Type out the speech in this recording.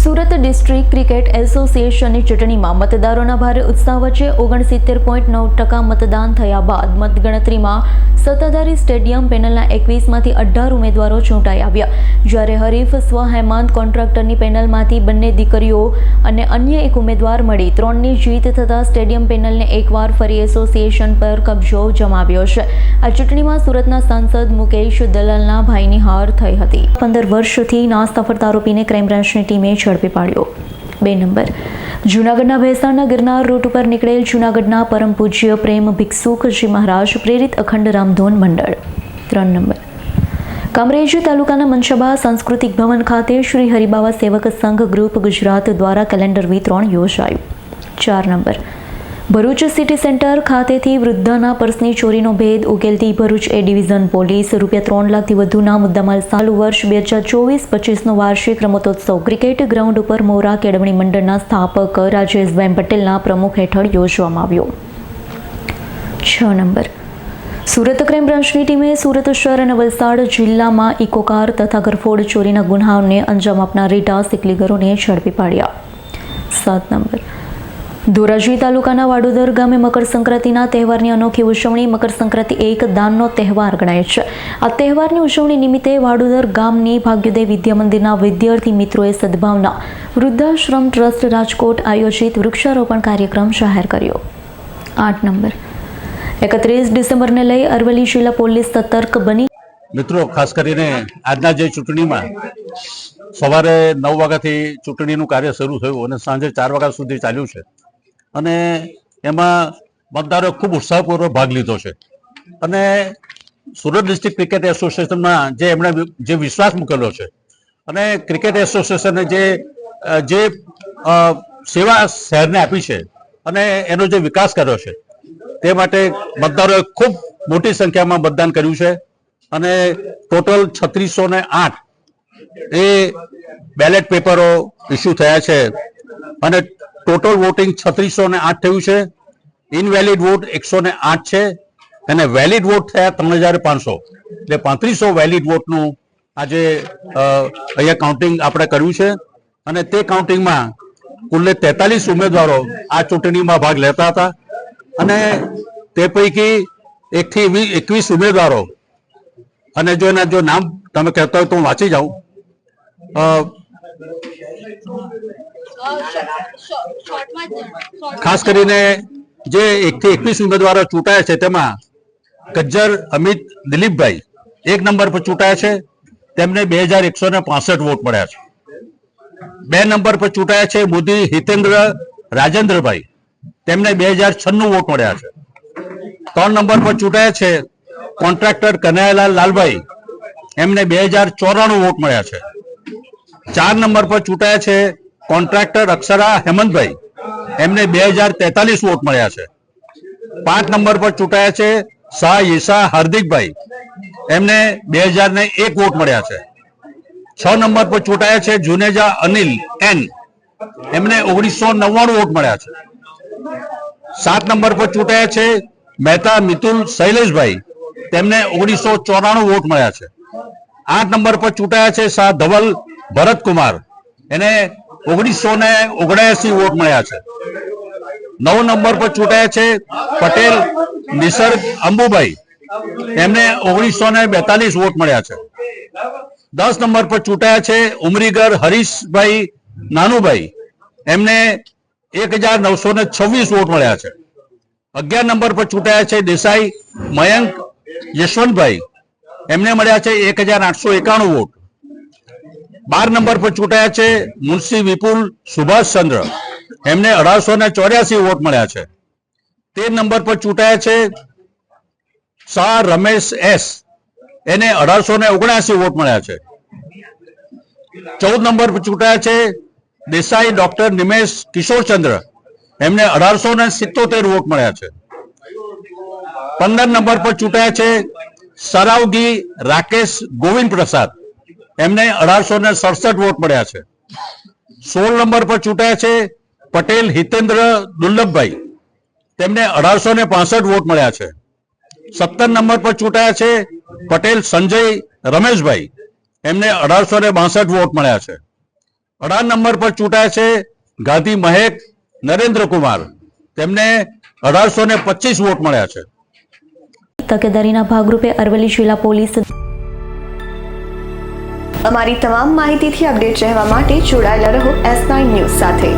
Surat district cricket એસોસિએશનની ચૂંટણીમાં મતદારોના ભારે ઉત્સાહ વચ્ચે 69.9% મતદાન થયા બાદ મતગણતરીમાં સત્તાધારી સ્ટેડિયમ પેનલના 21માંથી 18 ઉમેદવારો ચૂંટાઈ આવ્યા, જ્યારે હરીફ સ્વ હેમાંત કોન્ટ્રાક્ટરની પેનલમાંથી બંને દીકરીઓ અને અન્ય એક ઉમેદવાર મળી 3ની જીત થતાં સ્ટેડિયમ પેનલને એકવાર ફરી એસોસિએશન પર કબજો જમાવ્યો છે। આ ચૂંટણીમાં સુરતના સાંસદ મુકેશ દલાલના ભાઈની હાર થઈ હતી। 15 વર્ષથી નાસ્તા ફરતા આરોપીને ક્રાઇમ બ્રાન્ચની ટીમે ઝડપી પાડ્યો। 2 નંબર, જૂનાગઢના ભેસાણના ગિરનાર રૂટ ઉપર નીકળેલ જૂનાગઢના પરમ પૂજ્ય પ્રેમ ભિક્ષુકજી મહારાજ પ્રેરિત અખંડ રામધૂન મંડળ। 3 નંબર, કામરેજ તાલુકાના મનસાબા સાંસ્કૃતિક ભવન ખાતે શ્રી હરિબાવા સેવક સંઘ ગ્રુપ ગુજરાત દ્વારા કેલેન્ડર વિતરણ યોજાયું। 4 નંબર, ભરૂચ સિટી સેન્ટર ખાતેથી વૃદ્ધાના પર્સની ચોરીનો ભેદ ઉકેલતી ભરૂચ એ ડિવિઝન પોલીસ ₹3 લાખથી વધુના મુદ્દામાલ ચાલુ વર્ષ 2024-25નો વાર્ષિક રમતોત્સવ ક્રિકેટ ગ્રાઉન્ડ ઉપર મોરા કેળવણી મંડળના સ્થાપક રાજેશભાઈ પટેલના પ્રમુખ હેઠળ યોજવામાં આવ્યો। 6 નંબર, સુરત ક્રાઇમ બ્રાન્ચની ટીમે સુરત શહેર અને વલસાડ જિલ્લામાં ઇકો કાર તથા ઘરફોડ ચોરીના ગુનાઓને અંજામ આપનાર રીઢા સિકલીગરોને ઝડપી પાડ્યા। 7 નંબર, ધોરાજી તાલુકાના વાડોદર ગામે મકર સંક્રાંતિના તહેવારની અનોખી ઉજવણી। મકર સંક્રાંતિ એક દાનનો તહેવાર ગણાય છે। આ તહેવારની ઉજવણી નિમિત્તે વાડોદર ગામની ભાગ્યોદય વિદ્યા મંદિરના વિદ્યાર્થી મિત્રોએ સદભાવના વૃદ્ધાશ્રમ ટ્રસ્ટ રાજકોટ આયોજિત વૃક્ષારોપણ કાર્યક્રમ જાહેર કર્યો। 8 નંબર, 31 ડિસેમ્બરને લઈ અરવલ્લી જિલ્લા પોલીસ સતર્ક બની। મિત્રો, ખાસ કરીને આજના જે ચૂંટણીમાં સવારે 9 વાગ્યાથી ચૂંટણીનું કાર્ય શરૂ થયું અને સાંજે 4 વાગ્યા સુધી ચાલ્યું છે અને એમાં મતદારોએ ખૂબ ઉત્સાહપૂર્વક ભાગ લીધો છે અને સુરત ડિસ્ટ્રિક્ટ ક્રિકેટ એસોસિએશનમાં એમણે જે વિશ્વાસ મૂકેલો છે અને ક્રિકેટ એસોસિએશને જે સેવા શહેરને આપી છે અને એનો જે વિકાસ કર્યો છે તે માટે મતદારોએ ખૂબ મોટી સંખ્યામાં મતદાન કર્યું છે અને ટોટલ 3608 એ બેલેટ પેપરો ઇસ્યુ થયા છે અને ટોટલ વોટિંગ 3608 થયું છે। ઇનવેલિડ વોટ 108 છે અને વેલિડ વોટ થયા 3500, એટલે 3500 વેલિડ વોટનું આજે અહીંયા કાઉન્ટિંગ આપણે કર્યું છે અને તે કાઉન્ટિંગમાં કુલ્લે 43 ઉમેદવારો આ ચૂંટણીમાં ભાગ લેતા હતા અને તે પૈકી 1 થી 21 ઉમેદવારો, અને જો એના જો નામ તમે કહેતા હોય તો હું વાંચી જાઉં। ખાસ કરીને જે 1 થી 21 ઉમેદવારો ચૂંટાયા છે તેમાં ગજ્જર અમિત દિલીપભાઈ 1 નંબર પર ચૂંટાયા છે, તેમને 2165 વોટ મળ્યા છે। 2 નંબર પર ચૂંટાયા છે મોદી હિતેન્દ્ર રાજેન્દ્રભાઈ, તેમને 2096 વોટ મળ્યા છે। 3 નંબર પર ચૂંટાયા છે કોન્ટ્રાક્ટર કનૈયાલાલ લાલભાઈ, એમને 2094 વોટ મળ્યા છે। 4 નંબર પર ચૂંટાયા છે કોન્ટ્રાક્ટર અક્ષરા હેમંતભાઈ, એમને 2043 વોટ મળ્યા છે। 5 નંબર પર ચૂંટાયા છે શાહ ઈસા હાર્દિકભાઈ, એમને 2001 વોટ મળ્યા છે। 6 નંબર પર ચૂંટાયા છે જુનેજા અનિલ એન, એમને 1999 વોટ મળ્યા છે। 7 નંબર પર ચૂંટાયા છે મહેતા મિતુલ શૈલેષભાઈ, તેમને 1994 વોટ મળ્યા છે। 8 નંબર પર ચૂંટાયા છે શાહ ધવલ ભરતકુમાર, એને 1979 વોટ મળ્યા છે। 9 નંબર પર ચૂંટાયા છે પટેલ નિસર્ગ અંબુભાઈ, એમને 1942 વોટ મળ્યા છે। 10 નંબર પર ચૂંટાયા છે ઉમરીગર હરીશભાઈ નાનુભાઈ, એમને 1926 વોટ મળ્યા છે। 11 નંબર પર ચૂંટાયા છે દેસાઈ મયંક યશવંતભાઈ, એમને મળ્યા છે 1891 વોટ। 12 નંબર પર ચૂંટાયા છે મુનશી વિપુલ સુભાષચંદ્ર, એમને 1884 વોટ મળ્યા છે। 13 નંબર પર ચૂંટાયા છે શાહ રમેશ એસ, એને 1879 વોટ મળ્યા છે। 14 નંબર પર ચૂંટાયા છે દેસાઈ ડોક્ટર નિમેશ કિશોરચંદ્ર, એમને 1877 વોટ મળ્યા છે। 15 નંબર પર ચૂંટાયા છે સરાવગી રાકેશ ગોવિંદ પ્રસાદ, એમને 1867 વોટ મળ્યા છે। 16 નંબર પર ચૂંટાયા છે પટેલ હિતેન્દ્ર દુર્લભભાઈ, તેમને 1865 વોટ મળ્યા છે। 17 નંબર પર ચૂંટાયા છે પટેલ સંજય રમેશભાઈ, એમને 1862 વોટ મળ્યા છે। 18 નંબર પર ચૂંટાયા છે ગાંધી મહેક નરેન્દ્રકુમાર, તેમને 1825 વોટ મળ્યા છે. તકેદારીના ભાગરૂપે અરવલ્લી જિલ્લા પોલીસ અમારી તમામ માહિતીથી અપડેટ રહેવા માટે જોડાયેલા રહો S9 ન્યૂઝ સાથે.